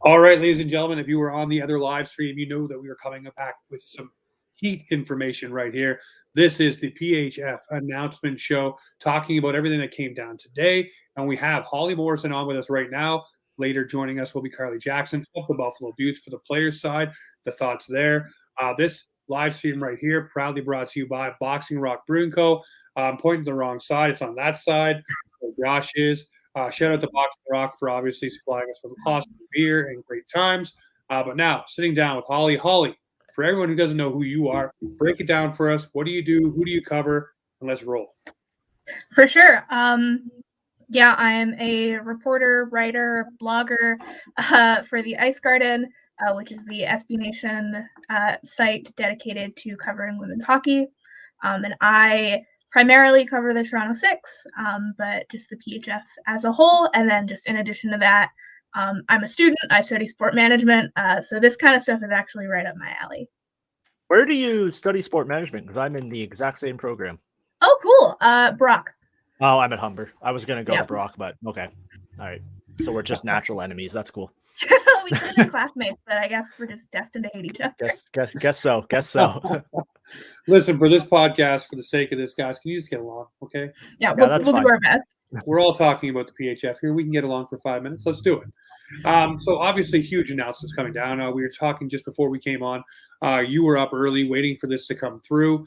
All right, ladies and gentlemen, if you were on the other live stream, you know that we were coming back with some heat information right here. This is the PHF Announcement Show, talking about everything that came down today. And we have Holly Morrison on with us right now. Later joining us will be Carly Jackson of the Buffalo Beauts for the players' side. The thoughts there. This live stream right here, proudly brought to you by Boxing Rock Brewing Co. I'm pointing to the wrong side. It's on that side where Josh is. Shout out to Boxing Rock for obviously supplying us with awesome beer and great times. But now, sitting down with Holly. Holly, for everyone who doesn't know who you are, break it down for us. What do you do? Who do you cover? And let's roll. For sure. Yeah, I am a reporter, writer, blogger for the Ice Garden, which is the SB Nation site dedicated to covering women's hockey. And I primarily cover the Toronto Six, but just the PHF as a whole. And then just in addition to that, I'm a student. I study sport management. So this kind of stuff is actually right up my alley. Where do you study sport management? Because I'm in the exact same program. Oh, cool. Brock. Oh, I'm at Humber. I was going to go to Brock, but okay. All right. So we're just natural enemies. That's cool. We could have been classmates, but I guess we're just destined to hate each other. Guess so. Listen, for this podcast, for the sake of this, guys, can you just get along, okay? Yeah, we'll do our best. We're all talking about the PHF here. We can get along for 5 minutes. Let's do it. So obviously, huge announcements coming down. We were talking just before we came on. You were up early waiting for this to come through.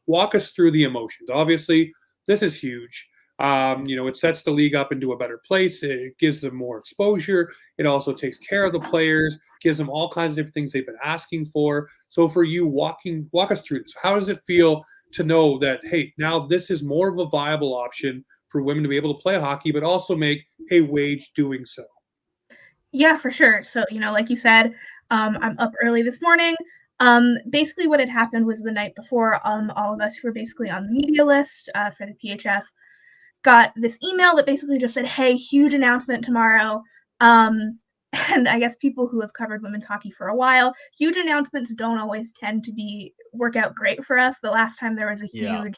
Walk us through the emotions. Obviously, this is huge. It sets the league up into a better place. It gives them more exposure. It also takes care of the players, gives them all kinds of different things they've been asking for. So for you, walk us through this. How does it feel to know that, hey, now this is more of a viable option for women to be able to play hockey, but also make a wage doing so? Yeah, for sure. So, like you said, I'm up early this morning. Basically what had happened was the night before, all of us who were basically on the media list for the PHF got this email that basically just said, hey, huge announcement tomorrow. And I guess people who have covered women's hockey for a while, huge announcements don't always tend to work out great for us. The last time there was a huge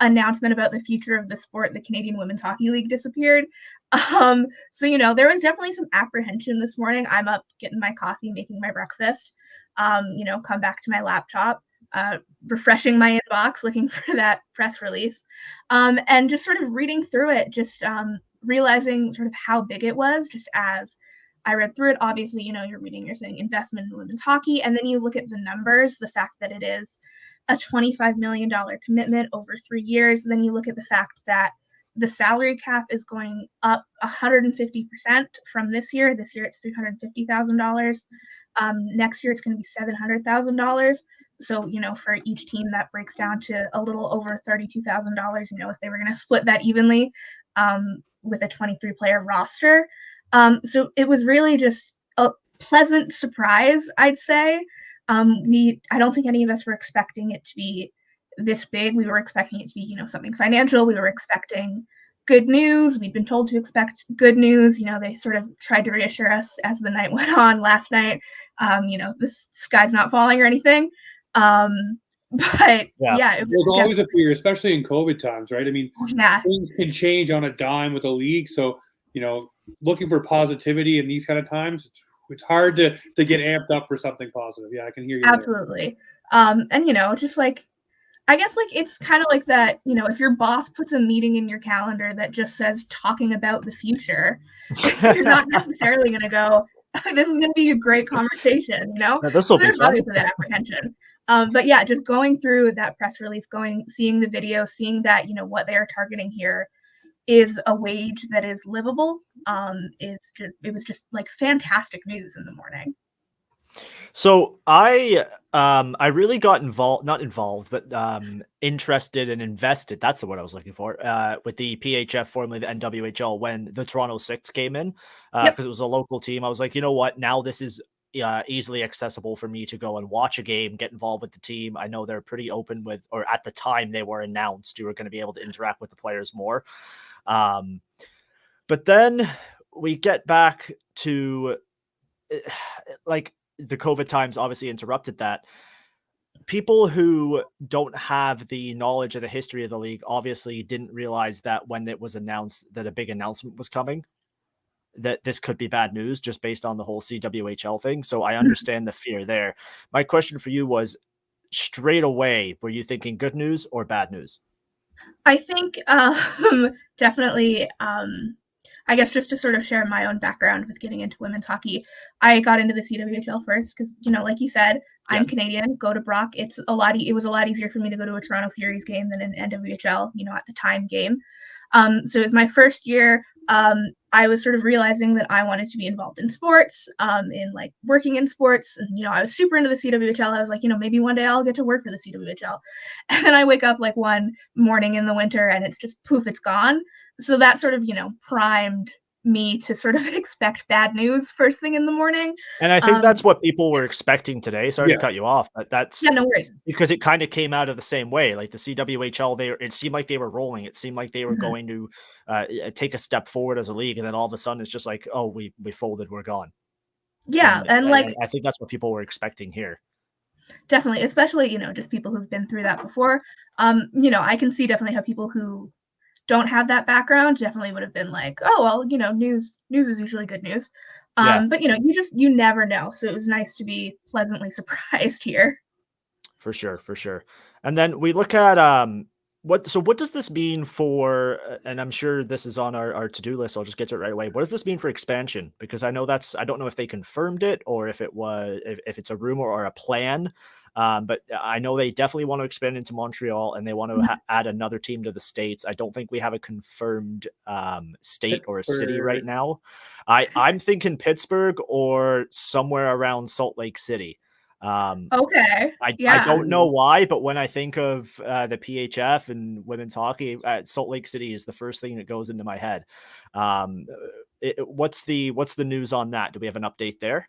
announcement about the future of the sport, the Canadian Women's Hockey League disappeared. So, there was definitely some apprehension this morning. I'm up getting my coffee, making my breakfast, come back to my laptop, refreshing my inbox, looking for that press release, and just sort of reading through it, just realizing sort of how big it was just as I read through it. Obviously, you're saying investment in women's hockey, and then you look at the numbers, the fact that it is a $25 million commitment over 3 years. Then you look at the fact that the salary cap is going up 150% from this year. This year it's $350,000. Next year it's going to be $700,000. So, for each team that breaks down to a little over $32,000, if they were going to split that evenly with a 23-player roster. So it was really just a pleasant surprise, I'd say. I don't think any of us were expecting it to be this big. We were expecting it to be, something financial. We were expecting good news. We'd been told to expect good news. They sort of tried to reassure us as the night went on last night. The sky's not falling or anything. But yeah, it was always a fear, especially in COVID times, right? I mean, things can change on a dime with the league. So, looking for positivity in these kind of times, it's hard to get amped up for something positive. Yeah, I can hear you. Absolutely. And just like, I guess like it's kind of like that, if your boss puts a meeting in your calendar that just says talking about the future, you're not necessarily going to go, this is going to be a great conversation, This will be fun. There's that apprehension. But yeah, just going through that press release, seeing the video, seeing that, what they are targeting here is a wage that is livable. It was just like fantastic news in the morning. So I really got interested and invested. That's the word I was looking for. With the PHF, formerly the NWHL, when the Toronto Six came in, because it was a local team. I was like, you know what? Now this is easily accessible for me to go and watch a game, get involved with the team. I know they're pretty open with, or at the time they were announced, you were going to be able to interact with the players more. But then we get back to like the COVID times obviously interrupted that. People who don't have the knowledge of the history of the league obviously didn't realize that when it was announced that a big announcement was coming. that this could be bad news just based on the whole CWHL thing. So I understand the fear there. My question for you was, straight away, were you thinking good news or bad news? I think definitely. I guess just to sort of share my own background with getting into women's hockey, I got into the CWHL first because, like you said, I'm Canadian. Go to Brock. It was a lot easier for me to go to a Toronto Furies game than an NWHL, at the time game. So it was my first year. I was sort of realizing that I wanted to be involved in sports, in like working in sports. And, I was super into the CWHL. I was like, maybe one day I'll get to work for the CWHL. And then I wake up like one morning in the winter and it's just poof, it's gone. So that sort of, primed me to sort of expect bad news first thing in the morning. And I think that's what people were expecting today. Sorry to cut you off, but that's no worries. Because it kind of came out of the same way. Like the CWHL, it seemed like they were rolling. It seemed like they were going to take a step forward as a league, and then all of a sudden it's just like, oh, we folded, we're gone. Yeah, and I think that's what people were expecting here. Definitely, especially just people who've been through that before. I can see definitely how people who don't have that background definitely would have been like, oh well, news is usually good news. But you never know. So it was nice to be pleasantly surprised here. For sure. And then we look at what does this mean for, and I'm sure this is on our to-do list, so I'll just get to it right away. What does this mean for expansion? Because I don't know if they confirmed it or if if it's a rumor or a plan. But I know they definitely want to expand into Montreal and they want to add another team to the States. I don't think we have a confirmed state or a city right now. I'm thinking Pittsburgh or somewhere around Salt Lake City. Okay. I don't know why, but when I think of the PHF and women's hockey, Salt Lake City is the first thing that goes into my head. What's the news on that? Do we have an update there?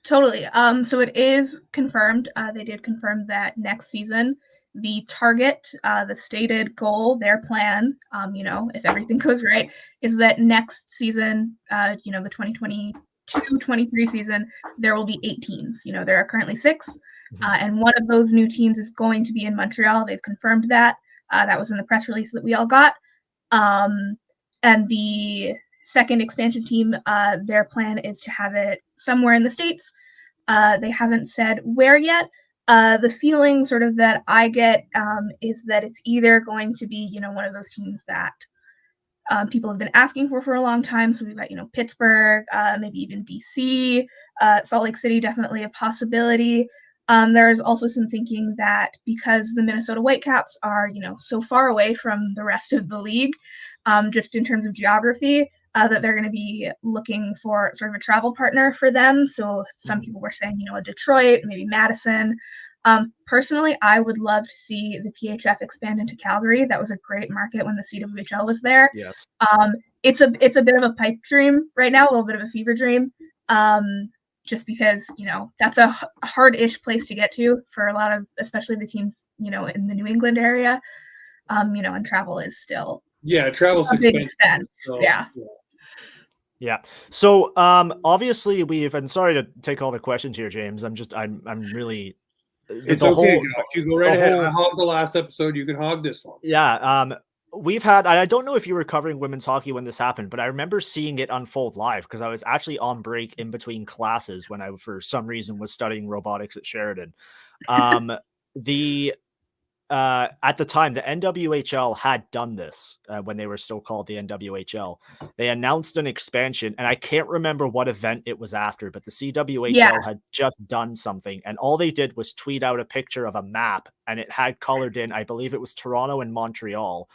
Totally. So it is confirmed. They did confirm that next season, the target, the stated goal, their plan, if everything goes right, is that next season, the 2022-23 season, there will be 8 teams. There are currently 6, and one of those new teams is going to be in Montreal. They've confirmed that. That was in the press release that we all got. And the second expansion team, their plan is to have it somewhere in the States. They haven't said where yet. The feeling sort of that I get is that it's either going to be, one of those teams that people have been asking for a long time. So we've got, Pittsburgh, maybe even DC, Salt Lake City, definitely a possibility. There's also some thinking that because the Minnesota Whitecaps are, so far away from the rest of the league, just in terms of geography, that they're going to be looking for sort of a travel partner for them. So some people were saying, a Detroit, maybe Madison. Personally, I would love to see the PHF expand into Calgary. That was a great market when the CWHL was there. Yes. It's a bit of a pipe dream right now, a little bit of a fever dream. Just because, that's a hard-ish place to get to for a lot of, especially the teams, in the New England area, and travel is still travel's a big expense. So, yeah. So obviously and sorry to take all the questions here, James. I'm really it's okay, Josh. You go right ahead. I hogged the last episode, you can hog this one. Yeah. We've had, I don't know if you were covering women's hockey when this happened, but I remember seeing it unfold live because I was actually on break in between classes when I, for some reason, was studying robotics at Sheridan. At the time, the NWHL had done this when they were still called the NWHL. They announced an expansion, and I can't remember what event it was after, but the CWHL had just done something, and all they did was tweet out a picture of a map, and it had colored in, I believe it was Toronto and Montreal.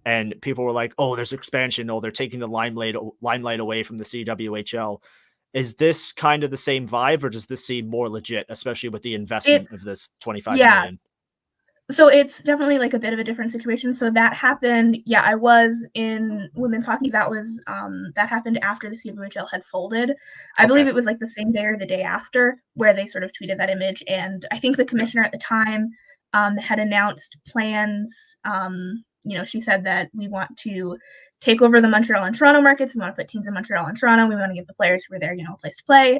And people were like, oh, there's expansion. Oh, they're taking the limelight away from the CWHL. Is this kind of the same vibe, or does this seem more legit, especially with the investment of this $25 million? So it's definitely like a bit of a different situation. So that happened. Yeah, I was in women's hockey. That was that happened after the CWHL had folded. I believe it was like the same day or the day after where they sort of tweeted that image. And I think the commissioner at the time had announced plans. She said that we want to take over the Montreal and Toronto markets. We want to put teams in Montreal and Toronto. We want to give the players who are there, a place to play.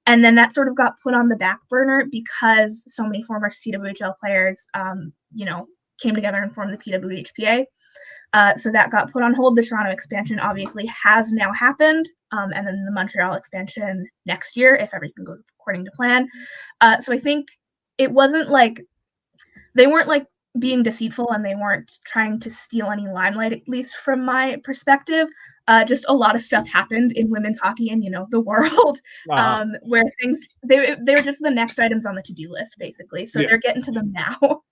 And then that sort of got put on the back burner because so many former CWHL players, came together and formed the PWHPA. So that got put on hold. The Toronto expansion obviously has now happened, and then the Montreal expansion next year, if everything goes according to plan. So I think it wasn't like they weren't like being deceitful, and they weren't trying to steal any limelight, at least from my perspective. Just a lot of stuff happened in women's hockey and the world, where things they were just the next items on the to-do list, basically. So they're getting to them now.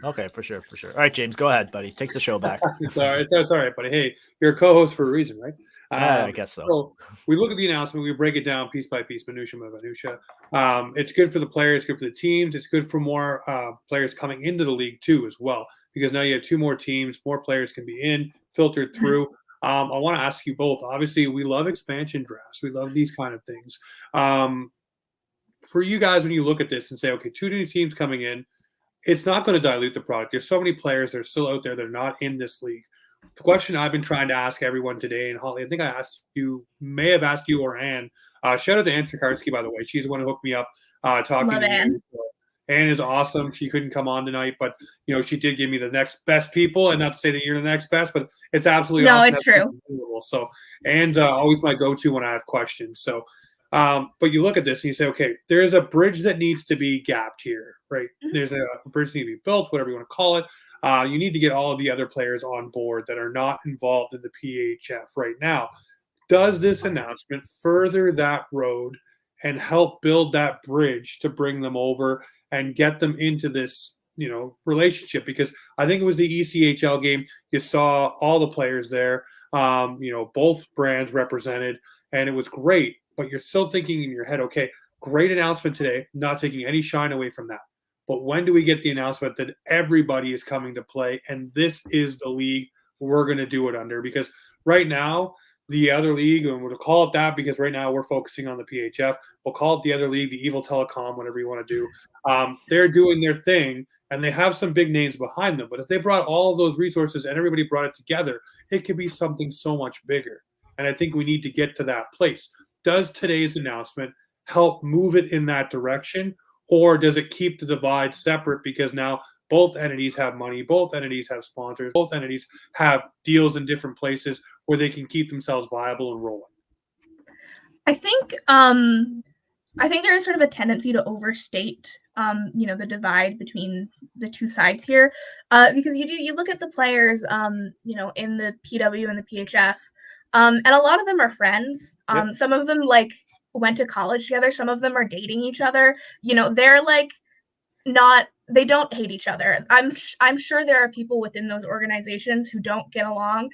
Okay, for sure. All right, James, go ahead, buddy. Take the show back. It's all right. It's all right, buddy. Hey, you're a co-host for a reason, right? I guess so. So we look at the announcement. We break it down piece by piece, minutia by minutia. It's good for the players, good for the teams. It's good for more players coming into the league too, as well, because now you have 2 more teams, more players can be filtered through. I want to ask you both. Obviously, we love expansion drafts. We love these kind of things. For you guys, when you look at this and say, okay, 2 new teams coming in, it's not going to dilute the product. There's so many players that are still out there that are not in this league. The question I've been trying to ask everyone today, and Holly, I think I asked you, may have asked you or Ann. Shout out to Ann Trikarsky, by the way. She's the one who hooked me up talking Love to Ann. you. Ann is awesome. She couldn't come on tonight, but she did give me the next best people, and not to say that you're the next best, but it's absolutely awesome. No, it's true. So Ann's always my go-to when I have questions. So, but you look at this and you say, okay, there's a bridge that needs to be gapped here, right? There's a bridge that needs to be built, whatever you want to call it. You need to get all of the other players on board that are not involved in the PHF right now. Does this announcement further that road and help build that bridge to bring them over and get them into this, relationship? Because I think it was the ECHL game. You saw all the players there, both brands represented, and it was great. But you're still thinking in your head, okay, great announcement today, not taking any shine away from that. But when do we get the announcement that everybody is coming to play and this is the league we're going to do it under? Because right now, the other league, and we'll call it that because right now we're focusing on the PHF. We'll call it the other league, the Evil Telecom, whatever you want to do. They're doing their thing, and they have some big names behind them. But if they brought all of those resources and everybody brought it together, it could be something so much bigger. And I think we need to get to that place. Does today's announcement help move it in that direction, or does it keep the divide separate because now both entities have money, both entities have sponsors, both entities have deals in different places where they can keep themselves viable and rolling? I think there is sort of a tendency to overstate the divide between the two sides here, because you look at the players in the PW and the PHF, and a lot of them are friends. Some of them went to college together, some of them are dating each other. They're they don't hate each other. I'm sure there are people within those organizations who don't get along,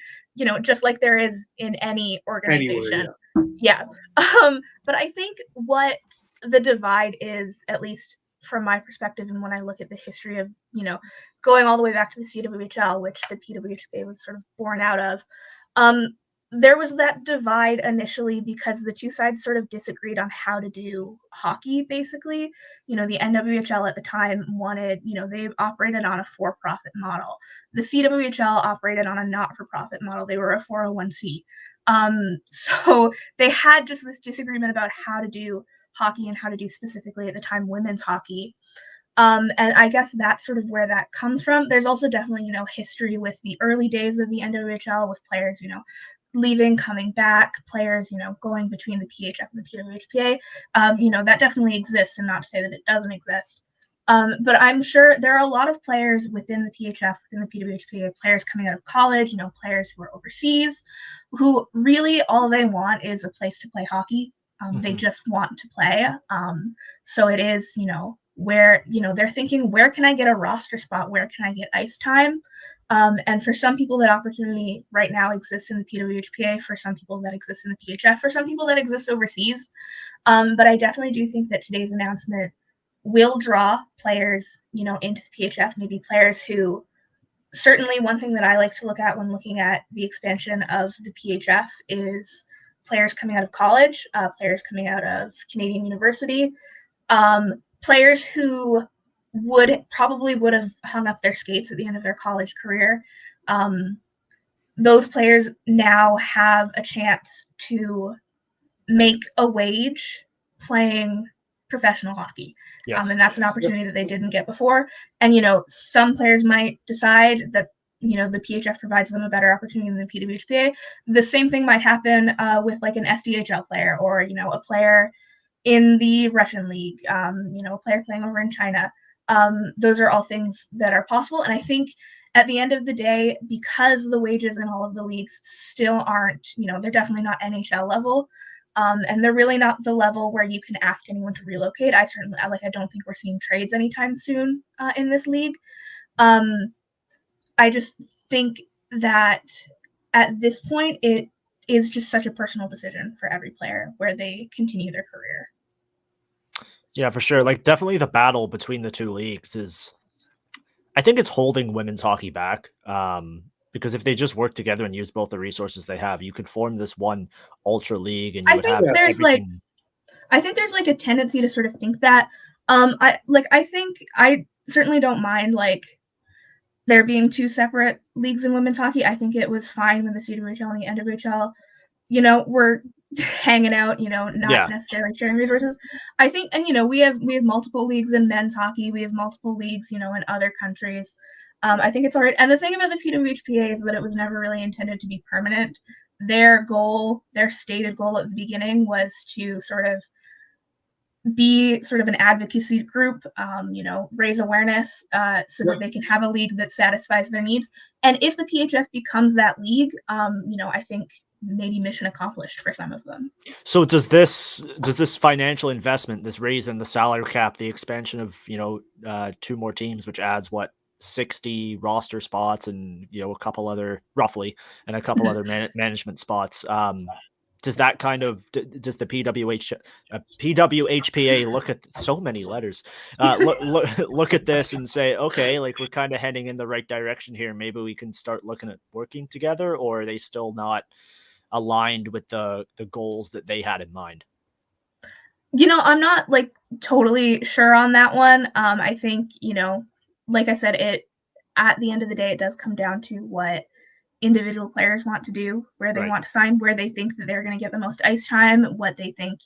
just like there is in any organization. Anywhere, but I think what the divide is, at least from my perspective, and when I look at the history of, going all the way back to the CWHL, which the PWHPA was sort of born out of, there was that divide initially because the two sides sort of disagreed on how to do hockey, basically. The NWHL at the time wanted, they operated on a for-profit model. The CWHL operated on a not-for-profit model. They were a 401c. So they had just this disagreement about how to do hockey and how to do specifically at the time women's hockey. And I guess that's sort of where that comes from. There's also definitely, history with the early days of the NWHL with players, leaving, coming back, players, going between the PHF and the PWHPA. That definitely exists, and not to say that it doesn't exist. But I'm sure there are a lot of players within the PHF, within the PWHPA, players coming out of college, players who are overseas, who really all they want is a place to play hockey. They just want to play. So it is, where, they're thinking, where can I get a roster spot? Where can I get ice time? And for some people, that opportunity right now exists in the PWHPA. For some people, that exists in the PHF. For some people, that exists overseas. But I definitely do think that today's announcement will draw players, into the PHF, maybe players who, certainly one thing that I like to look at when looking at the expansion of the PHF is players coming out of college, players coming out of Canadian University, players who would have hung up their skates at the end of their college career. Those players now have a chance to make a wage playing professional hockey. Yes. And that's an opportunity that they didn't get before. And, some players might decide that the PHF provides them a better opportunity than the PWHPA. The same thing might happen with like an SDHL player or, a player in the Russian league, a player playing over in China. Those are all things that are possible. And I think at the end of the day, because the wages in all of the leagues still aren't, they're definitely not NHL level. And they're really not the level where you can ask anyone to relocate. I don't think we're seeing trades anytime soon in this league. I just think that at this point, it is just such a personal decision for every player where they continue their career. Yeah, for sure. Like, definitely the battle between the two leagues is, I think it's holding women's hockey back. Because if they just work together and use both the resources they have, you could form this one ultra league, and you would have everything. I think there's like a tendency to sort of think that. I think I certainly don't mind like there being two separate leagues in women's hockey. I think it was fine when the CWHL and the NWHL, were hanging out, not necessarily sharing resources. I think, and we have multiple leagues in men's hockey. We have multiple leagues, in other countries. I think it's all right. And the thing about the PWHPA is that it was never really intended to be permanent. Their stated goal at the beginning was to sort of be sort of an advocacy group, raise awareness so that they can have a league that satisfies their needs. And if the PHF becomes that league, I think maybe mission accomplished for some of them. So does this financial investment, this raise in the salary cap, the expansion of, 2 more teams, which adds 60 roster spots and, a couple other management spots, does that kind of, does the PWHPA look at so many letters, look at this and say, okay, like we're kind of heading in the right direction here. Maybe we can start looking at working together, or are they still not aligned with the goals that they had in mind? I'm not like totally sure on that one. I think, like I said, at the end of the day, it does come down to what individual players want to do, where they want to sign, where they think that they're going to get the most ice time, what they think,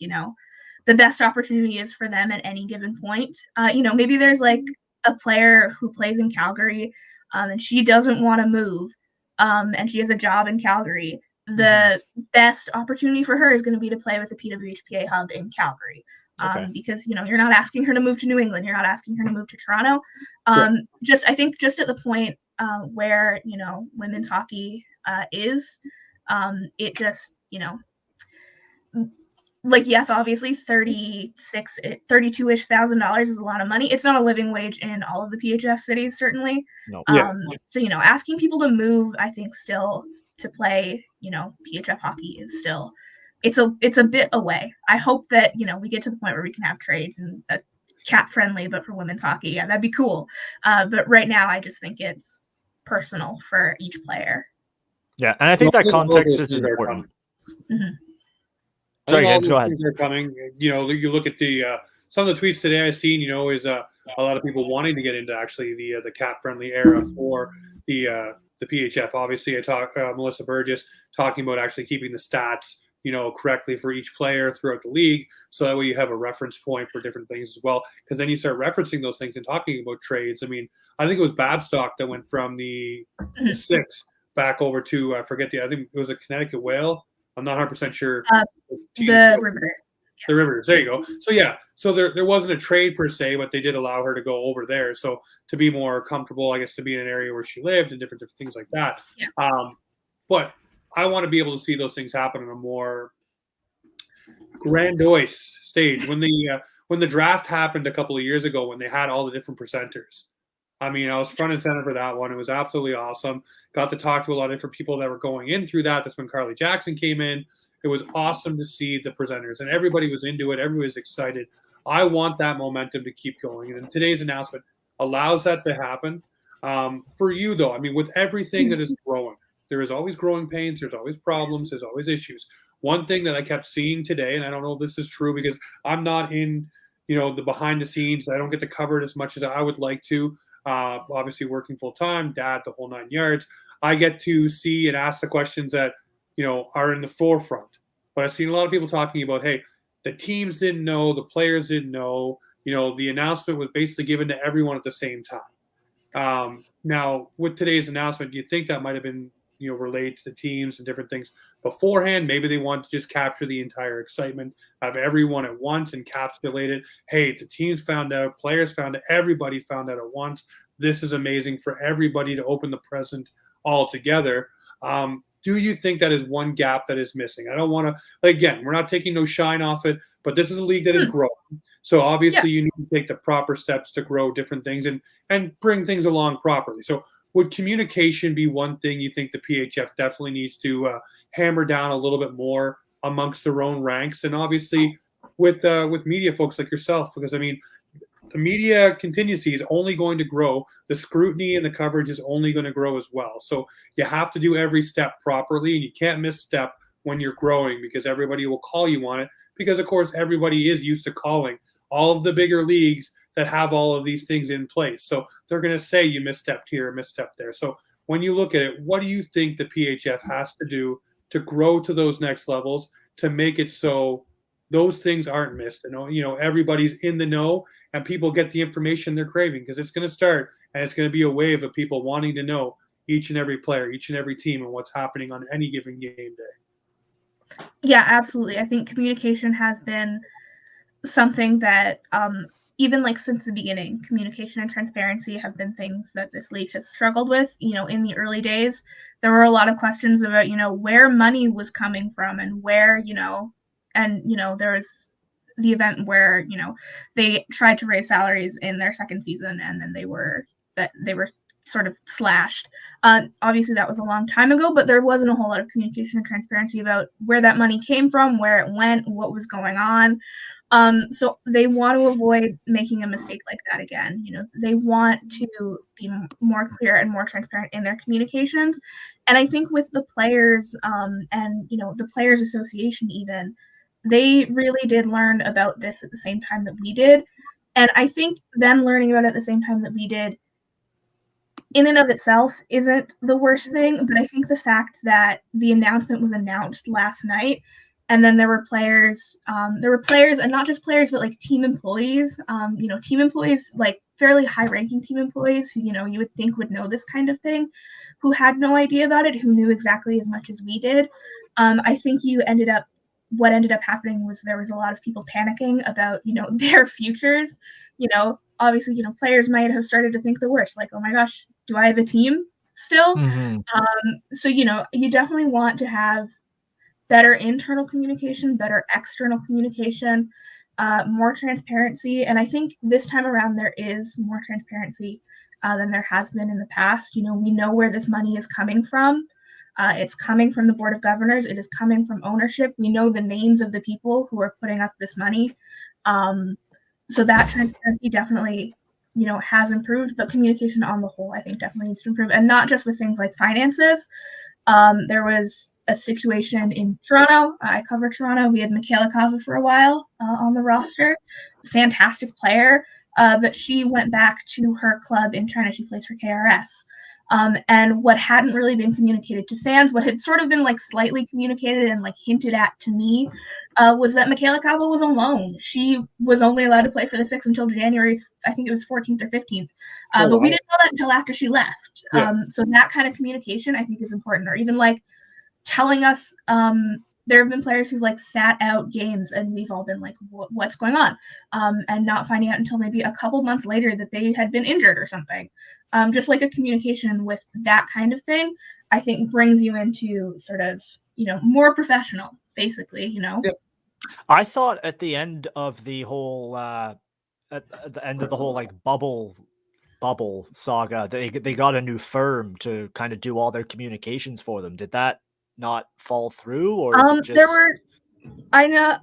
the best opportunity is for them at any given point. Maybe there's like a player who plays in Calgary and she doesn't want to move and she has a job in Calgary. The best opportunity for her is going to be to play with the PWHPA hub in Calgary. Because you're not asking her to move to New England, you're not asking her to move to Toronto. I think just at the point where women's hockey is, it just yes, obviously $32,000-ish is a lot of money. It's not a living wage in all of the PHF cities, certainly. No. So asking people to move, I think still to play PHF hockey is still it's a bit away. I hope that we get to the point where we can have trades and cap friendly, but for women's hockey, yeah, that'd be cool. But right now, I just think it's personal for each player. Yeah, and I think that context is important. Sorry, Gibbs, go ahead. Things are coming. You look at the some of the tweets today I've seen. Is a lot of people wanting to get into actually the cap friendly era for the PHF. Obviously, I talked Melissa Burgess talking about actually keeping the stats correctly for each player throughout the league, so that way you have a reference point for different things as well, because then you start referencing those things and talking about trades. I mean, I think it was Babstock that went from the 6 back over to I think it was a Connecticut Whale. I'm not 100% sure. The Riveters. The Riveters. There you go. So there wasn't a trade per se, but they did allow her to go over there. So to be more comfortable, I guess, to be in an area where she lived and different things like that. Yeah. But I want to be able to see those things happen in a more grandiose stage. When the draft happened a couple of years ago, when they had all the different presenters, I mean, I was front and center for that one. It was absolutely awesome. Got to talk to a lot of different people that were going in through that. That's when Carly Jackson came in. It was awesome to see the presenters, and everybody was into it. Everybody was excited. I want that momentum to keep going. And today's announcement allows that to happen. For you, though, I mean, with everything that is growing, there is always growing pains. There's always problems. There's always issues. One thing that I kept seeing today, and I don't know if this is true because I'm not in, the behind the scenes. I don't get to cover it as much as I would like to. Obviously working full time, dad, the whole 9 yards. I get to see and ask the questions that, are in the forefront. But I've seen a lot of people talking about, hey, the teams didn't know, the players didn't know, the announcement was basically given to everyone at the same time. Now, with today's announcement, do you think that might have been, relayed to the teams and different things beforehand? Maybe they want to just capture the entire excitement of everyone at once and encapsulate it. Hey, the teams found out, players found out, everybody found out at once. This is amazing for everybody to open the present all together. Do you think that is one gap that is missing? I don't want to, again, we're not taking no shine off it, but this is a league that is growing. So obviously you need to take the proper steps to grow different things and bring things along properly. So would communication be one thing you think the PHF definitely needs to hammer down a little bit more amongst their own ranks? And obviously with media folks like yourself, because I mean, the media contingency is only going to grow. The scrutiny and the coverage is only going to grow as well. So you have to do every step properly, and you can't misstep when you're growing because everybody will call you on it. Because of course, everybody is used to calling all of the bigger leagues that have all of these things in place. So they're going to say you misstepped here, misstepped there. So when you look at it, what do you think the PHF has to do to grow to those next levels to make it so those things aren't missed? And everybody's in the know and people get the information they're craving, because it's going to start and it's going to be a wave of people wanting to know each and every player, each and every team, and what's happening on any given game day. Yeah, absolutely. I think communication has been something that even like since the beginning, communication and transparency have been things that this league has struggled with. In the early days, there were a lot of questions about, where money was coming from and where, there was the event where, they tried to raise salaries in their second season and then they were sort of slashed. Obviously that was a long time ago, but there wasn't a whole lot of communication and transparency about where that money came from, where it went, what was going on. So they want to avoid making a mistake like that again. They want to be more clear and more transparent in their communications. And I think with the players and, the Players Association even, they really did learn about this at the same time that we did. And I think them learning about it at the same time that we did in and of itself isn't the worst thing, but I think the fact that the announcement was announced last night and then there were players and not just players, but like team employees, team employees, like fairly high ranking team employees who, you would think would know this kind of thing, who had no idea about it, who knew exactly as much as we did. I think what ended up happening was there was a lot of people panicking about, their futures. Obviously, players might have started to think the worst, like, oh my gosh, do I have a team still? Mm-hmm. So, you definitely want to have better internal communication, better external communication, more transparency. And I think this time around there is more transparency than there has been in the past. We know where this money is coming from. It's coming from the Board of Governors. It is coming from ownership. We know the names of the people who are putting up this money. So that transparency definitely, has improved, but communication on the whole, I think definitely needs to improve. And not just with things like finances. There was a situation in Toronto. I covered Toronto. We had Michaela Kava for a while on the roster. Fantastic player. But she went back to her club in China. She plays for KRS. And what hadn't really been communicated to fans, what had sort of been like slightly communicated and like hinted at to me, was that Michaela Cabo was on loan. She was only allowed to play for the Six until January, I think it was 14th or 15th. But we didn't know that until after she left. Yeah. So that kind of communication I think is important. Or even like telling us, there have been players who've like sat out games and we've all been like, what's going on? And not finding out until maybe a couple months later that they had been injured or something. Just like a communication with that kind of thing, I think brings you into sort of, more professional, basically, Yeah. I thought at the end of the whole like bubble saga, they got a new firm to kind of do all their communications for them. Did that not fall through, or is it just... There were, I know,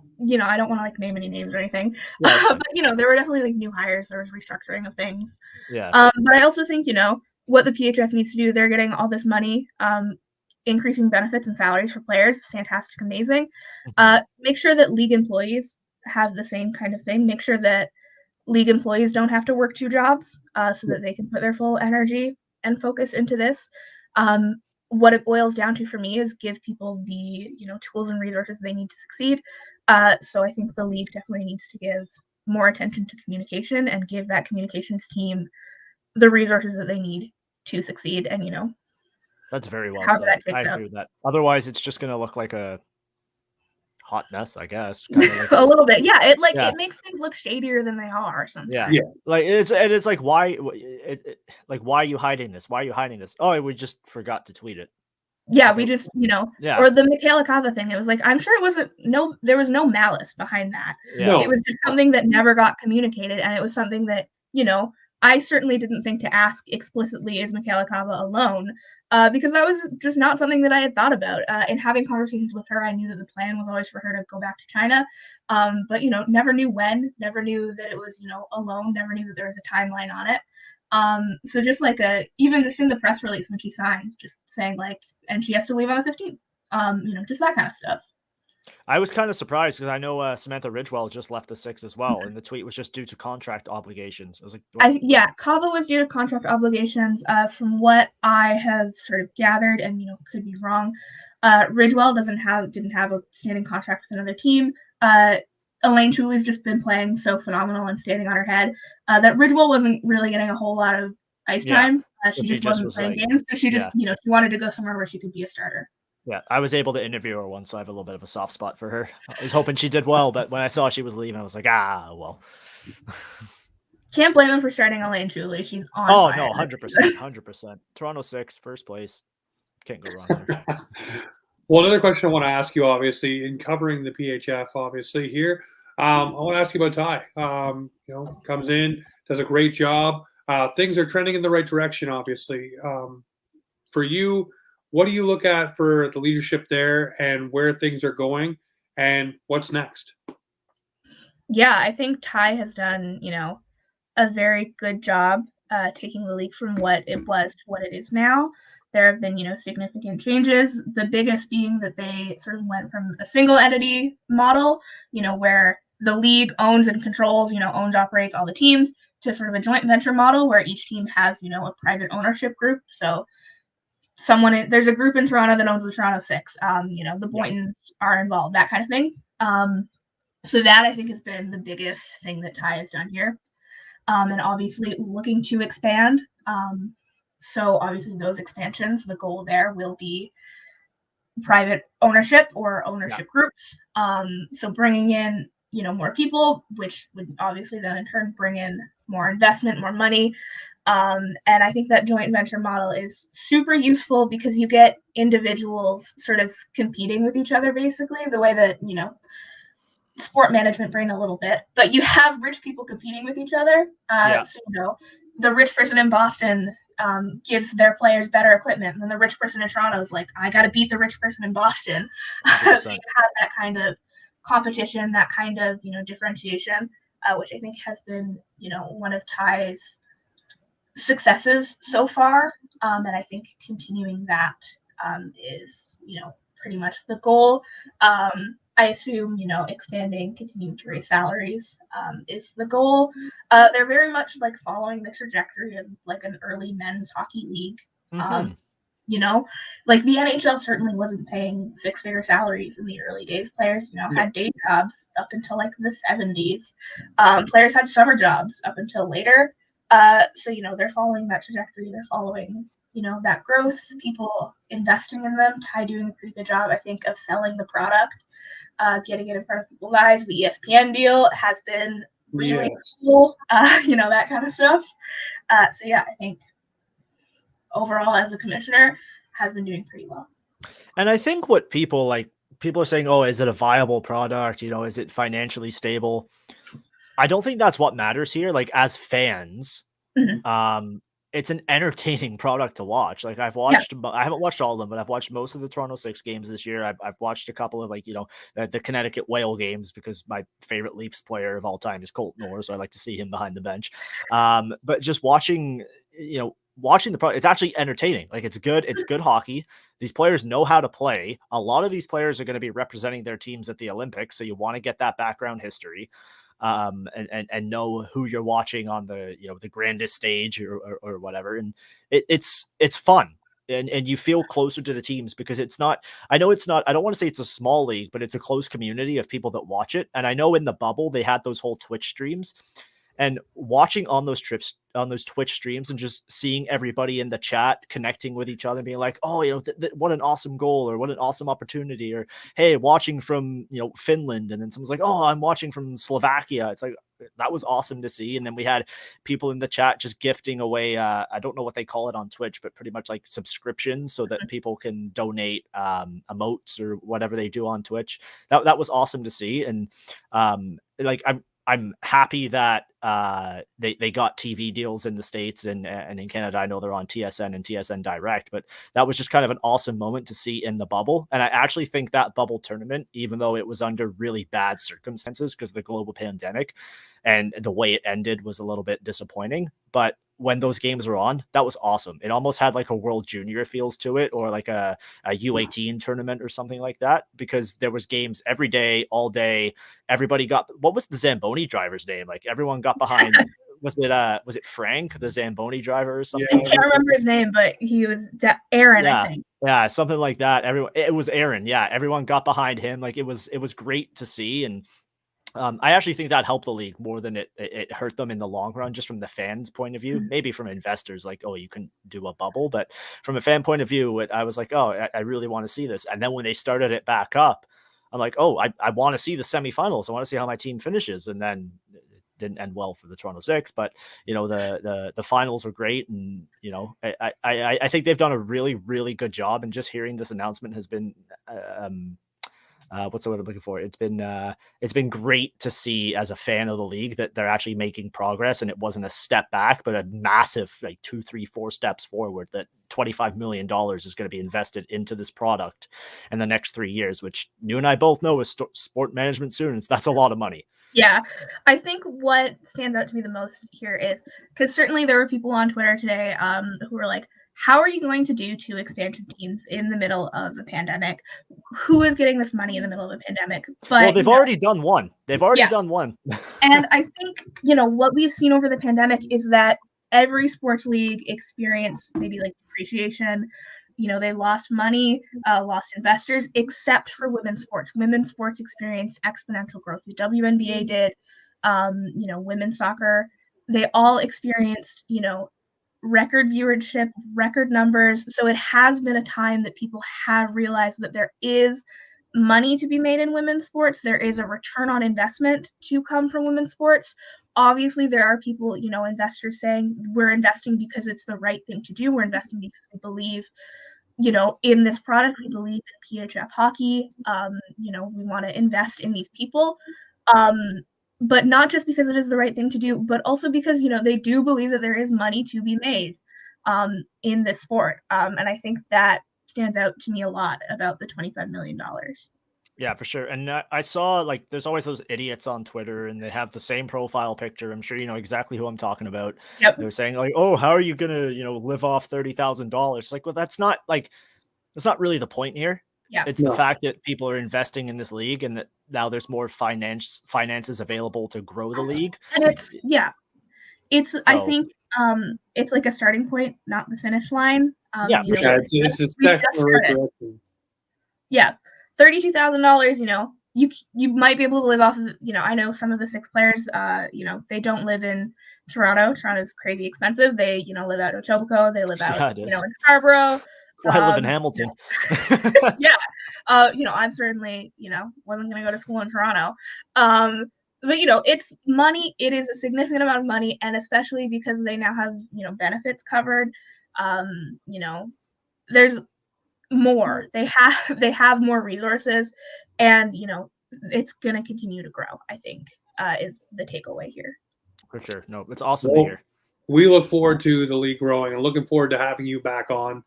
I don't want to like name any names or anything, but there were definitely like new hires. There was restructuring of things. Yeah. But I also think, what the PHF needs to do, they're getting all this money, increasing benefits and salaries for players. Fantastic, amazing. Make sure that league employees have the same kind of thing. Make sure that league employees don't have to work two jobs so that they can put their full energy and focus into this. What it boils down to for me is give people the tools and resources they need to succeed. So I think the league definitely needs to give more attention to communication and give that communications team the resources that they need to succeed, and That's very well however said. that I shakes out. agree with that. Otherwise, it's just gonna look like a hot mess, I guess. Kind of like A little bit, yeah. Yeah. It makes things look shadier than they are sometimes. Yeah. Yeah. Like it's like why like why are you hiding this? Why are you hiding this? Oh, we just forgot to tweet it. Yeah, If we it- just, Yeah. or the Michaela Kava thing, it was like, I'm sure it wasn't, there was no malice behind that. Yeah. It was just something that never got communicated, and it was something that, I certainly didn't think to ask explicitly, is Michaela Kava alone? Because that was just not something that I had thought about. In having conversations with her, I knew that the plan was always for her to go back to China. But, never knew when, never knew that it was, alone, never knew that there was a timeline on it. So just like even just in the press release when she signed, just saying like, and she has to leave on the 15th. Just that kind of stuff. I was kind of surprised because I know Samantha Ridgewell just left the Six as well, and the tweet was just due to contract obligations. I was like, what? Kava was due to contract obligations. From what I have sort of gathered, and could be wrong, Ridgewell didn't have a standing contract with another team. Elaine Truly's just been playing so phenomenal and standing on her head that Ridgewell wasn't really getting a whole lot of ice time. She just wasn't playing games, so she just she wanted to go somewhere where she could be a starter. Yeah, I was able to interview her once, so I have a little bit of a soft spot for her. I was hoping she did well, but when I saw she was leaving, I was like, well. Can't blame him for starting Elaine Truly. She's on fire. No, 100%. Toronto 6, first place. Can't go wrong there. Well, another question I want to ask you, obviously, in covering the PHF, obviously here, I want to ask you about Ty. Comes in, does a great job. Things are trending in the right direction, obviously. For you, what do you look at for the leadership there and where things are going and what's next? Yeah, I think Ty has done, a very good job taking the league from what it was to what it is now. There have been, significant changes. The biggest being that they sort of went from a single entity model, where the league owns and controls, owns, operates all the teams, to sort of a joint venture model where each team has, a private ownership group. So there's a group in Toronto that owns the Toronto Six. The Boytons are involved, that kind of thing. So that I think has been the biggest thing that Ty has done here. And obviously looking to expand. So obviously those expansions, the goal there will be private ownership or ownership groups. So bringing in, more people, which would obviously then in turn bring in more investment, more money. And I think that joint venture model is super useful because you get individuals sort of competing with each other, basically, the way that, sport management brain a little bit, but you have rich people competing with each other. So, the rich person in Boston gives their players better equipment, and then the rich person in Toronto is like, I got to beat the rich person in Boston. So you have that kind of competition, that kind of, differentiation, which I think has been, one of Ty's successes so far. And I think continuing that is, pretty much the goal. I assume, expanding, continuing to raise salaries is the goal. They're very much like following the trajectory of like an early men's hockey league. Like the NHL certainly wasn't paying six-figure salaries in the early days. Players, had day jobs up until like the 70s. Players had summer jobs up until later. So, they're following that trajectory. They're following, that growth, people investing in them. Ty doing a pretty good job, I think, of selling the product, getting it in front of people's eyes. The ESPN deal has been really cool, that kind of stuff. So, yeah, I think overall as a commissioner has been doing pretty well. And I think what people are saying, oh, is it a viable product? Is it financially stable? I don't think that's what matters here. Like as fans, it's an entertaining product to watch. Like I've watched, I haven't watched all of them, but I've watched most of the Toronto Six games this year. I've watched a couple of the Connecticut Whale games because my favorite Leafs player of all time is Colton Orr, so I like to see him behind the bench. But just watching the product, it's actually entertaining. Like it's good hockey. These players know how to play. A lot of these players are going to be representing their teams at the Olympics, so you want to get that background history. And know who you're watching on the the grandest stage or whatever, and it's fun, and you feel closer to the teams because it's not. I don't want to say it's a small league, but it's a close community of people that watch it. And I know in the bubble they had those whole Twitch streams, and watching on those those Twitch streams and just seeing everybody in the chat connecting with each other, being like, oh, what an awesome goal, or what an awesome opportunity, or hey, watching from Finland, and then someone's like, oh, I'm watching from Slovakia. It's like, that was awesome to see. And then we had people in the chat just gifting away, I don't know what they call it on Twitch, but pretty much like subscriptions so that people can donate emotes or whatever they do on Twitch. That was awesome to see. And I'm happy that they got TV deals in the States and in Canada. I know they're on TSN and TSN Direct, but that was just kind of an awesome moment to see in the bubble. And I actually think that bubble tournament, even though it was under really bad circumstances because of the global pandemic and the way it ended was a little bit disappointing, but when those games were on, that was awesome. It almost had like a World Junior feels to it, or like a U18 tournament or something like that, because there was games every day, all day. Everybody got, what was the Zamboni driver's name? Like everyone got behind. Was it Frank, the Zamboni driver or something? I can't remember his name, but he was Aaron, yeah, I think. Yeah, something like that. It was Aaron. Yeah, everyone got behind him. Like it was great to see. And I actually think that helped the league more than it hurt them in the long run, just from the fans' point of view. Maybe from investors, like, oh, you can do a bubble. But from a fan point of view, I was like, oh, I really want to see this. And then when they started it back up, I'm like, oh, I want to see the semifinals. I want to see how my team finishes. And then it didn't end well for the Toronto Six. But, the finals were great. And, I think they've done a really, really good job. And just hearing this announcement has been what's the word I'm looking for? It's been great to see as a fan of the league that they're actually making progress, and it wasn't a step back, but a massive, like 2, 3, 4 steps forward, that $25 million is going to be invested into this product in the next 3 years, which you and I both know as sport management students, that's a lot of money. Yeah, I think what stands out to me the most here is, because certainly there were people on Twitter today who were like, how are you going to do 2 expansion teams in the middle of a pandemic? Who is getting this money in the middle of a pandemic? But they've already done one. Done one. And I think, what we've seen over the pandemic is that every sports league experienced maybe like depreciation. They lost money, lost investors, except for women's sports. Women's sports experienced exponential growth. The WNBA did, women's soccer. They all experienced, record viewership, record numbers. So it has been a time that people have realized that there is money to be made in women's sports. There is a return on investment to come from women's sports. Obviously, there are people, investors saying we're investing because it's the right thing to do. We're investing because we believe, in this product. We believe in PHF hockey. We want to invest in these people. But not just because it is the right thing to do, but also because, they do believe that there is money to be made in this sport. And I think that stands out to me a lot about the $25 million. Yeah, for sure. And I saw, like, there's always those idiots on Twitter, and they have the same profile picture. I'm sure you know exactly who I'm talking about. Yep. They're saying like, oh, how are you going to, live off $30,000? Like, well, that's not really the point here. Yeah. It's the fact that people are investing in this league, and that now there's more finances available to grow the league. And I think it's like a starting point, not the finish line. It's a step in the right direction. Yeah. $32,000, you might be able to live off of, I know some of the Six players, they don't live in Toronto. Toronto's crazy expensive. They, live out of Etobicoke. They live out, in Scarborough. I live in Hamilton. Yeah. I'm certainly, wasn't going to go to school in Toronto. But, it's money. It is a significant amount of money. And especially because they now have, benefits covered, there's more. They have more resources, and, it's going to continue to grow, I think, is the takeaway here. For sure. No, it's awesome to hear. We look forward to the league growing, and looking forward to having you back on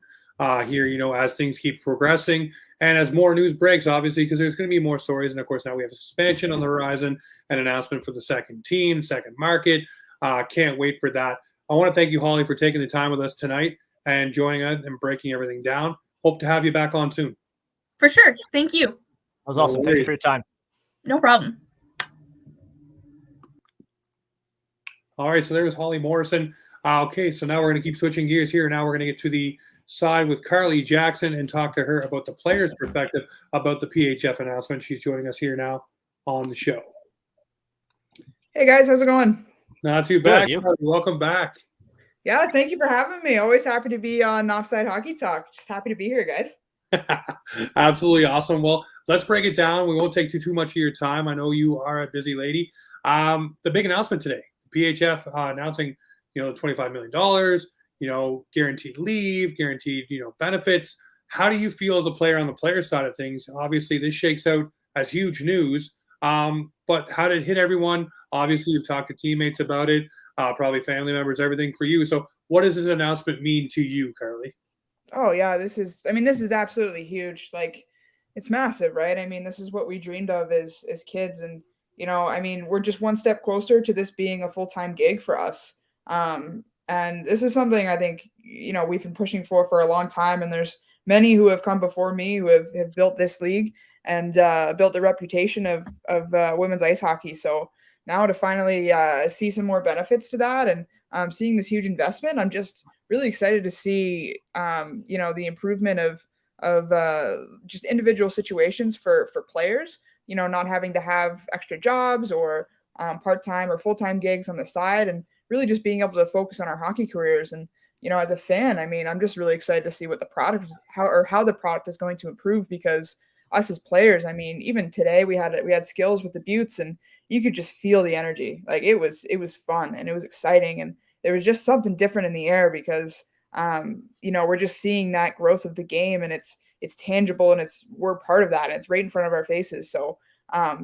here, as things keep progressing and as more news breaks, obviously, because there's going to be more stories. And of course, now we have expansion on the horizon, an announcement for the second team, second market. Can't wait for that. I want to thank you, Holly, for taking the time with us tonight and joining us and breaking everything down. Hope to have you back on soon. For sure. Thank you. That was awesome. Thank you for your time. No problem. All right, so there was Holly Morrison. Okay, so now we're going to keep switching gears here. Now we're going to get to the side with Carly Jackson and talk to her about the player's perspective about the PHF announcement. She's joining us here now on the show. Hey guys, how's it going? Not too bad. Good, Welcome back. Yeah, thank you for having me. Always happy to be on Offside Hockey Talk. Just happy to be here, guys. Absolutely awesome. Well, let's break it down. We won't take too much of your time. I know you are a busy lady. The big announcement today, PHF announcing, $25 million, guaranteed leave, guaranteed, benefits. How do you feel as a player on the player side of things? Obviously, this shakes out as huge news. But how did it hit everyone? Obviously, you've talked to teammates about it, probably family members, everything for you. So what does this announcement mean to you, Carly? Oh yeah, this is absolutely huge. Like, it's massive, right? I mean, this is what we dreamed of as kids, and we're just one step closer to this being a full-time gig for us. And this is something I think, we've been pushing for a long time, and there's many who have come before me who have built this league and built the reputation of women's ice hockey. So now to finally see some more benefits to that, and seeing this huge investment, I'm just really excited to see, the improvement of just individual situations for players, not having to have extra jobs or part-time or full-time gigs on the side, and really just being able to focus on our hockey careers. And, as a fan, I'm just really excited to see what the product is, how the product is going to improve, because us as players, even today we had skills with the Buttes, and you could just feel the energy. Like, it was fun and it was exciting, and there was just something different in the air, because we're just seeing that growth of the game, and it's tangible, and we're part of that, and it's right in front of our faces. So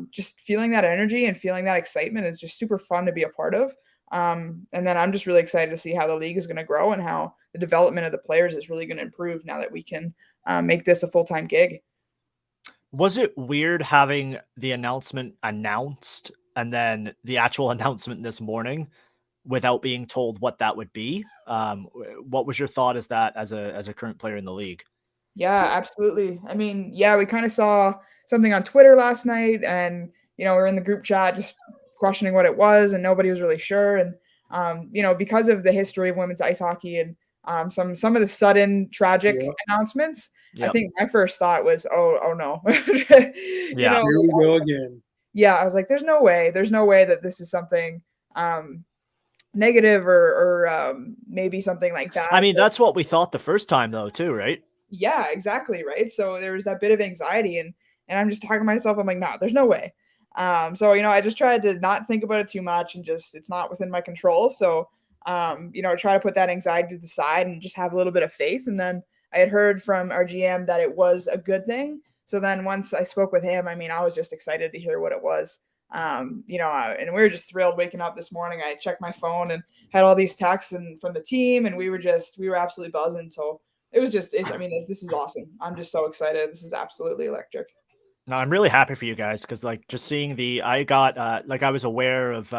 just feeling that energy and feeling that excitement is just super fun to be a part of. And then I'm just really excited to see how the league is going to grow and how the development of the players is really going to improve now that we can make this a full-time gig. Was it weird having the announcement announced and then the actual announcement this morning without being told what that would be? What was your thought as a current player in the league? Yeah, absolutely. Yeah, we kind of saw something on Twitter last night, and we're in the group chat just questioning what it was, and nobody was really sure. And because of the history of women's ice hockey and some of the sudden tragic announcements, I think my first thought was, oh no. Here we go again. Yeah, I was like, there's no way that this is something negative or maybe something like that. That's what we thought the first time though too, right? Yeah, exactly, right? So there was that bit of anxiety, and I'm just talking to myself, I'm like, nah, there's no way. So I just tried to not think about it too much, and just, it's not within my control. So try to put that anxiety to the side and just have a little bit of faith. And then I had heard from our GM that it was a good thing. So then once I spoke with him, I was just excited to hear what it was. And we were just thrilled waking up this morning. I checked my phone and had all these texts from the team, and we were absolutely buzzing. So it was just, this is awesome. I'm just so excited. This is absolutely electric. No, I'm really happy for you guys, because just seeing I was aware of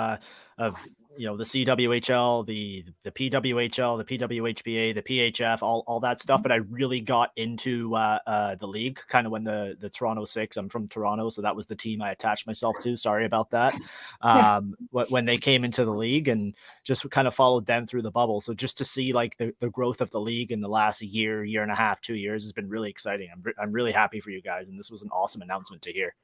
the CWHL, the PWHL, the PWHPA, the PHF, all that stuff. But I really got into the league kind of when the Toronto Six. I'm from Toronto, so that was the team I attached myself to. Sorry about that. When they came into the league, and just kind of followed them through the bubble. So just to see like the growth of the league in the last year and a half, 2 years has been really exciting. I'm really happy for you guys, and this was an awesome announcement to hear.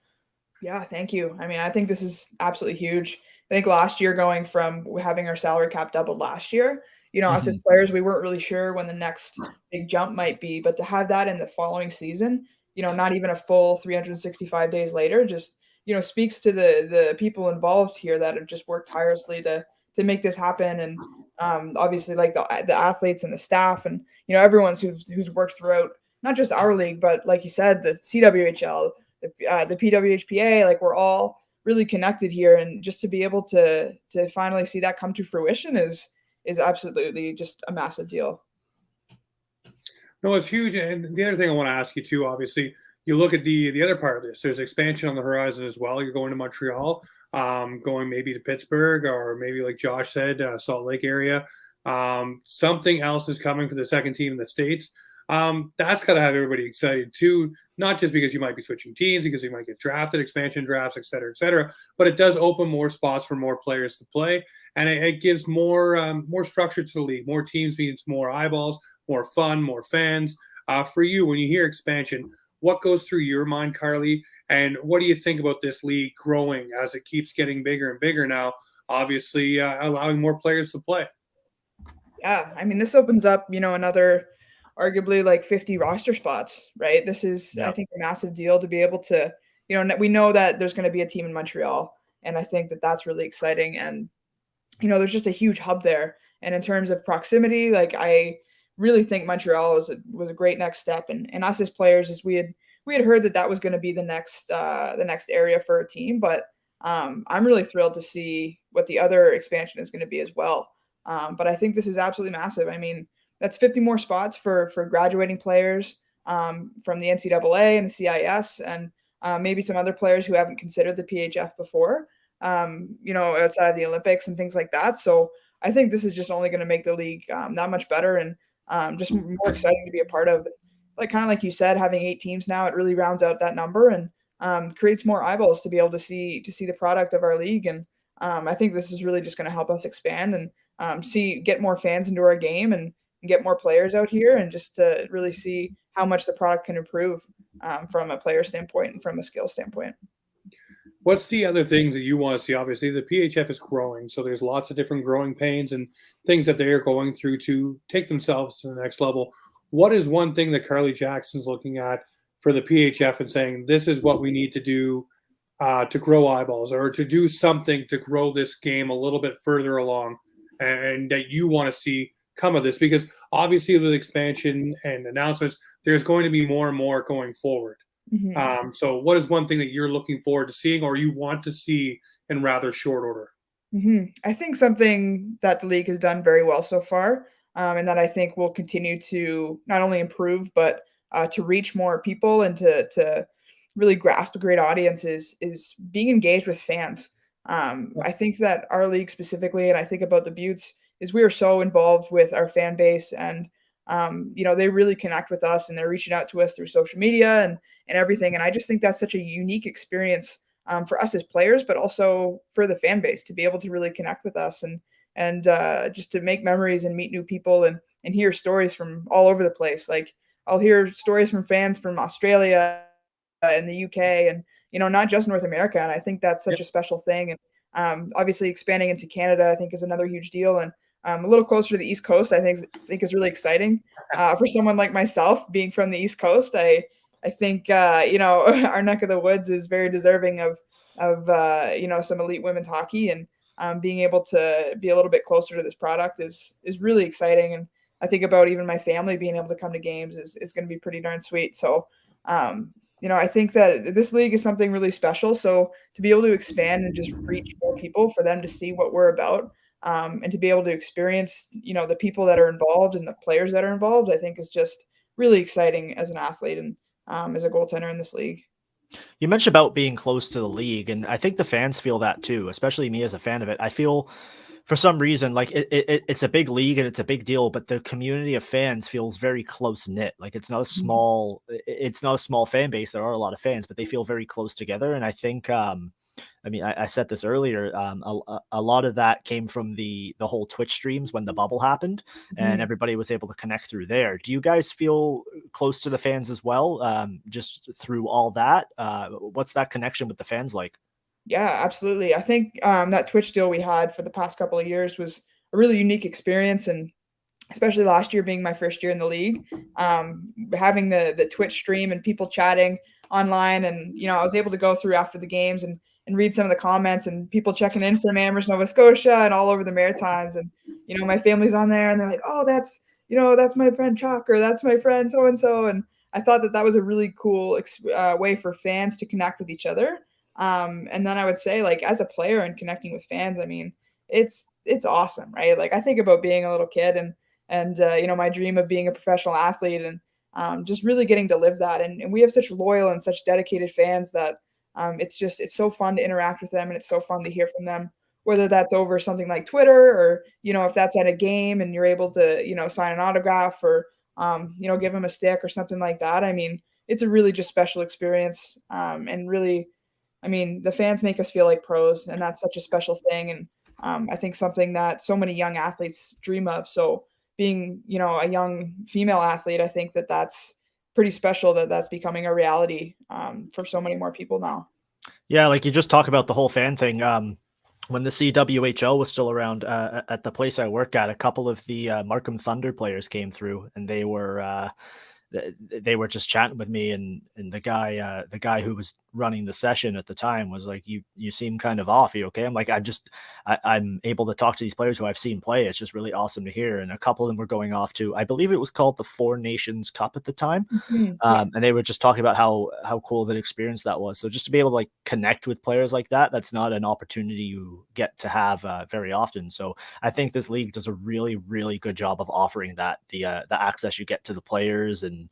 Yeah, thank you. I think this is absolutely huge. I think last year, going from having our salary cap doubled last year, us as players, we weren't really sure when the next big jump might be, but to have that in the following season, not even a full 365 days later, just, speaks to the people involved here that have just worked tirelessly to make this happen. And obviously like the athletes and the staff, and, everyone's who's worked throughout, not just our league, but like you said, the CWHL, the PWHPA, like, we're all really connected here, and just to be able to finally see that come to fruition is absolutely just a massive deal. No, it's huge. And the other thing I want to ask you too, obviously, you look at the other part of this. There's expansion on the horizon as well. You're going to Montreal, going maybe to Pittsburgh, or maybe like Josh said, Salt Lake area. Something else is coming for the second team in the States. That's got to have everybody excited too, not just because you might be switching teams, because you might get drafted, expansion drafts, et cetera, but it does open more spots for more players to play, and it gives more structure to the league. More teams means more eyeballs, more fun, more fans. For you, when you hear expansion, what goes through your mind, Carly, and what do you think about this league growing as it keeps getting bigger and bigger now, obviously allowing more players to play? Yeah, I mean, this opens up, another arguably like 50 roster spots, right? This is, I Yeah. think, a massive deal to be able to, we know that there's going to be a team in Montreal, and I think that that's really exciting. And there's just a huge hub there. And in terms of proximity, like I really think Montreal was a great next step. And us as players, as we had heard that that was going to be the next area for a team, but I'm really thrilled to see what the other expansion is going to be as well. But I think this is absolutely massive. I mean, that's 50 more spots for graduating players from the NCAA and the CIS, and maybe some other players who haven't considered the PHF before. Outside of the Olympics and things like that. So I think this is just only going to make the league that much better, and just more exciting to be a part of. Like kind of like you said, having 8 teams now, it really rounds out that number and creates more eyeballs to be able to see the product of our league. And I think this is really just going to help us expand and get more fans into our game and get more players out here, and just to really see how much the product can improve from a player standpoint and from a skill standpoint. What's the other things that you want to see? Obviously, the PHF is growing, so there's lots of different growing pains and things that they are going through to take themselves to the next level. What is one thing that Carly Jackson's looking at for the PHF and saying, this is what we need to do to grow eyeballs, or to do something to grow this game a little bit further along, and that you want to see come of this? Because obviously with expansion and announcements, there's going to be more and more going forward. Mm-hmm. So what is one thing that you're looking forward to seeing, or you want to see in rather short order? I think something that the league has done very well so far, and that I think will continue to not only improve, but to reach more people and to really grasp a great audience is being engaged with fans. I think that our league specifically, and I think about the Buttes, is we are so involved with our fan base, and they really connect with us, and they're reaching out to us through social media and everything. And I just think that's such a unique experience for us as players, but also for the fan base to be able to really connect with us, and just to make memories and meet new people, and hear stories from all over the place. Like I'll hear stories from fans from Australia and the UK, and not just North America. And I think that's such a special thing. And obviously expanding into Canada, I think, is another huge deal. And a little closer to the East Coast, I think is really exciting for someone like myself, being from the East Coast. I think our neck of the woods is very deserving of some elite women's hockey, and being able to be a little bit closer to this product is really exciting. And I think about even my family being able to come to games is going to be pretty darn sweet. So I think that this league is something really special. So to be able to expand and just reach more people, for them to see what we're about, and to be able to experience the people that are involved and the players that are involved, I think is just really exciting as an athlete and as a goaltender in this league. You mentioned about being close to the league, and I think the fans feel that too, especially me as a fan of it. I feel for some reason like it's a big league and it's a big deal, but the community of fans feels very close knit. Like it's not a small fan base. There are a lot of fans, but they feel very close together. And I think I said this earlier. A lot of that came from the whole Twitch streams when the bubble happened, and everybody was able to connect through there. Do you guys feel close to the fans as well, just through all that? What's that connection with the fans like? Yeah, absolutely. I think that Twitch deal we had for the past couple of years was a really unique experience, and especially last year being my first year in the league, having the Twitch stream and people chatting online, and I was able to go through after the games and read some of the comments, and people checking in from Amherst, Nova Scotia, and all over the Maritimes, and my family's on there, and they're like, "Oh, that's my friend Chuck, or that's my friend so and so," and I thought that was a really cool way for fans to connect with each other. And then I would say, like, as a player and connecting with fans, I mean, it's awesome, right? Like I think about being a little kid and my dream of being a professional athlete, and just really getting to live that. And we have such loyal and such dedicated fans that it's so fun to interact with them, and it's so fun to hear from them, whether that's over something like Twitter, or if that's at a game and you're able to sign an autograph, or give them a stick or something like that. I mean, it's a really just special experience, and really, I mean, the fans make us feel like pros, and that's such a special thing. And I think something that so many young athletes dream of. So being, a young female athlete, I think that that's pretty special, that that's becoming a reality for so many more people now. Yeah, like you just talk about the whole fan thing. when the CWHL was still around, at the place I work at, a couple of the Markham Thunder players came through, and they were just chatting with me, and the guy who was running the session at the time was like, you seem kind of off. Are you okay? I'm like, I'm able to talk to these players who I've seen play. It's just really awesome to hear. And a couple of them were going off to, I believe it was called the Four Nations Cup at the time. And they were just talking about how cool of an experience that was. So just to be able to like connect with players like that, that's not an opportunity you get to have very often. So I think this league does a really, really good job of offering that, the access you get to the players, and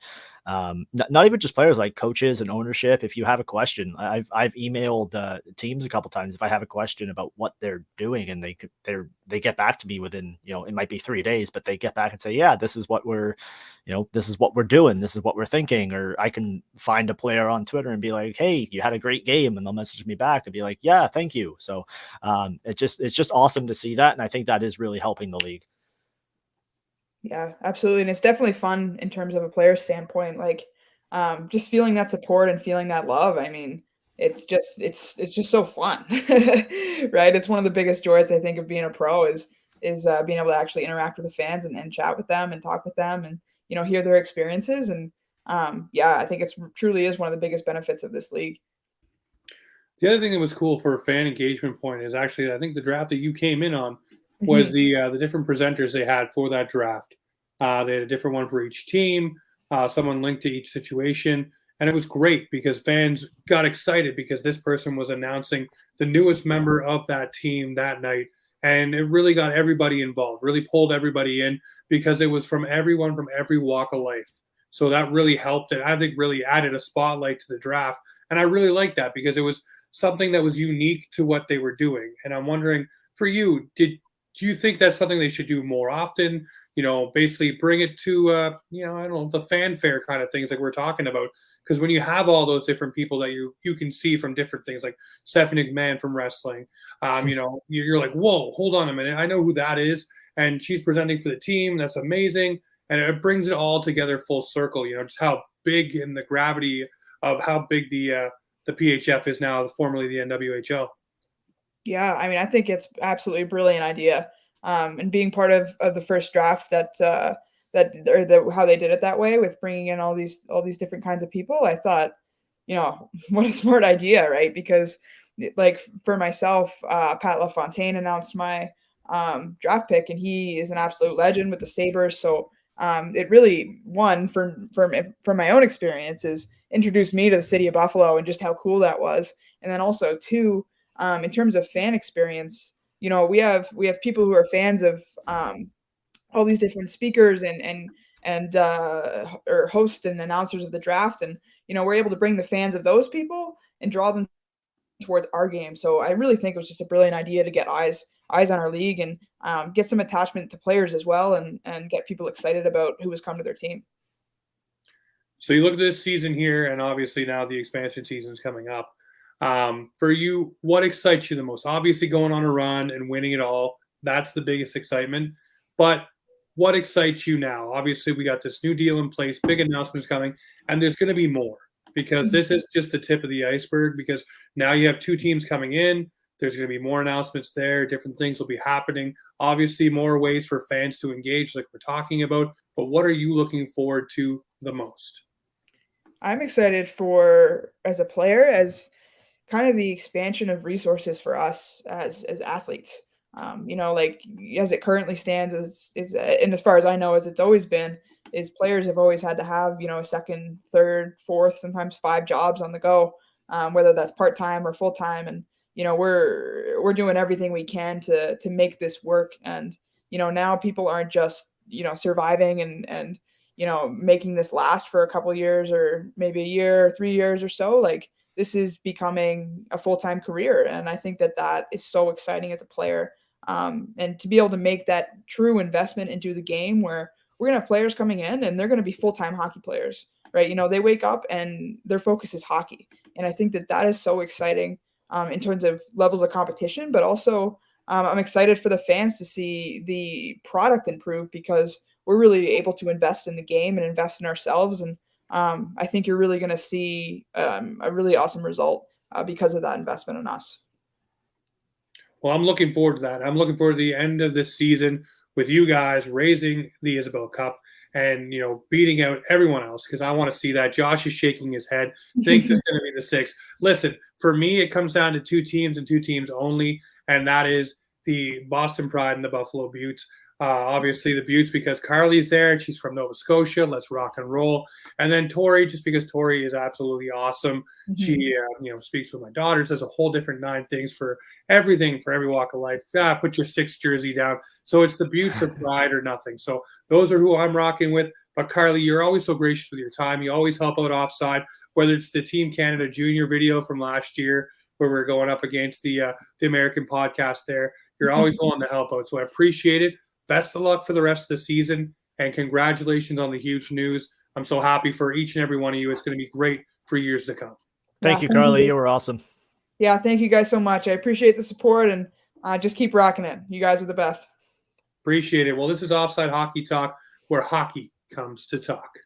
not even just players, like coaches and ownership. If you have a question, I've emailed teams a couple times if I have a question about what they're doing, and they get back to me within, it might be 3 days, but they get back and say, yeah, this is what we're doing, this is what we're thinking. Or I can find a player on Twitter and be like, hey, you had a great game, and they'll message me back and be like, yeah, thank you. So it's just awesome to see that, and I think that is really helping the league. Yeah, absolutely. And it's definitely fun in terms of a player standpoint, like just feeling that support and feeling that love. I mean, it's just so fun. Right? It's one of the biggest joys, I think, of being a pro is being able to actually interact with the fans and chat with them and talk with them and, hear their experiences. And yeah, I think it's truly is one of the biggest benefits of this league. The other thing that was cool for a fan engagement point is actually, I think the draft that you came in on was the different presenters they had for that draft. They had a different one for each team, someone linked to each situation, and it was great because fans got excited because this person was announcing the newest member of that team that night, and it really got everybody involved, really pulled everybody in because it was from everyone from every walk of life. So that really helped, and I think really added a spotlight to the draft, and I really liked that because it was something that was unique to what they were doing. And I'm wondering, for you, do you think that's something they should do more often? Basically bring it to, I don't know, the fanfare kind of things like we're talking about. Because when you have all those different people that you can see from different things, like Stephanie McMahon from wrestling, you're like, whoa, hold on a minute, I know who that is, and she's presenting for the team. That's amazing, and it brings it all together full circle. Just how big and the gravity of how big the PHF is now, formerly the NWHL. Yeah, I mean, I think it's absolutely a brilliant idea. And being part of the first draft how they did it that way with bringing in all these different kinds of people, I thought, what a smart idea, right? Because like for myself, Pat LaFontaine announced my draft pick, and he is an absolute legend with the Sabres. So it really, one, from my own experiences, introduced me to the city of Buffalo and just how cool that was. And then also, two, in terms of fan experience, we have people who are fans of all these different speakers or hosts and announcers of the draft, and we're able to bring the fans of those people and draw them towards our game. So I really think it was just a brilliant idea to get eyes on our league and get some attachment to players as well, and get people excited about who has come to their team. So you look at this season here, and obviously now the expansion season is coming up. For you, what excites you the most? Obviously going on a run and winning it all, that's the biggest excitement. But what excites you now? Obviously we got this new deal in place, big announcements coming, and there's going to be more, because this is just the tip of the iceberg, because now you have two teams coming in. There's going to be more announcements there. Different things will be happening. Obviously more ways for fans to engage like we're talking about. But what are you looking forward to the most? I'm excited for, as a player, as kind of the expansion of resources for us as athletes. Like as it currently stands, and as far as I know, as it's always been, is players have always had to have, a second, third, fourth, sometimes 5 jobs on the go, whether that's part-time or full-time. And, we're doing everything we can to make this work. And, now people aren't just, surviving and, making this last for a couple of years or maybe a year or 3 years or so. Like, this is becoming a full-time career. And I think that is so exciting as a player. And to be able to make that true investment into the game, where we're going to have players coming in and they're going to be full-time hockey players, right? They wake up and their focus is hockey. And I think that is so exciting in terms of levels of competition, but also I'm excited for the fans to see the product improve, because we're really able to invest in the game and invest in ourselves. And I think you're really going to see a really awesome result because of that investment in us. Well, I'm looking forward to that. I'm looking forward to the end of this season with you guys raising the Isabel Cup and, you know, beating out everyone else, because I want to see that. Josh is shaking his head, thinks it's going to be the 6. Listen, for me, it comes down to 2 teams and 2 teams only, and that is the Boston Pride and the Buffalo Beauts. Obviously, the Beauts because Carly's there and she's from Nova Scotia. Let's rock and roll. And then Tori, just because Tori is absolutely awesome. She, you know, speaks with my daughters. Does a whole different 9 things for everything, for every walk of life. Put your 6 jersey down. So it's the Beauts of Pride or nothing. So those are who I'm rocking with. But Carly, you're always so gracious with your time. You always help out offside, whether it's the Team Canada Junior video from last year where we're going up against the American podcast there. You're always willing to help out. So I appreciate it. Best of luck for the rest of the season, and congratulations on the huge news. I'm so happy for each and every one of you. It's going to be great for years to come. Thank you, Carly. You were awesome. Yeah, thank you guys so much. I appreciate the support, and just keep rocking it. You guys are the best. Appreciate it. Well, this is Offside Hockey Talk, where hockey comes to talk.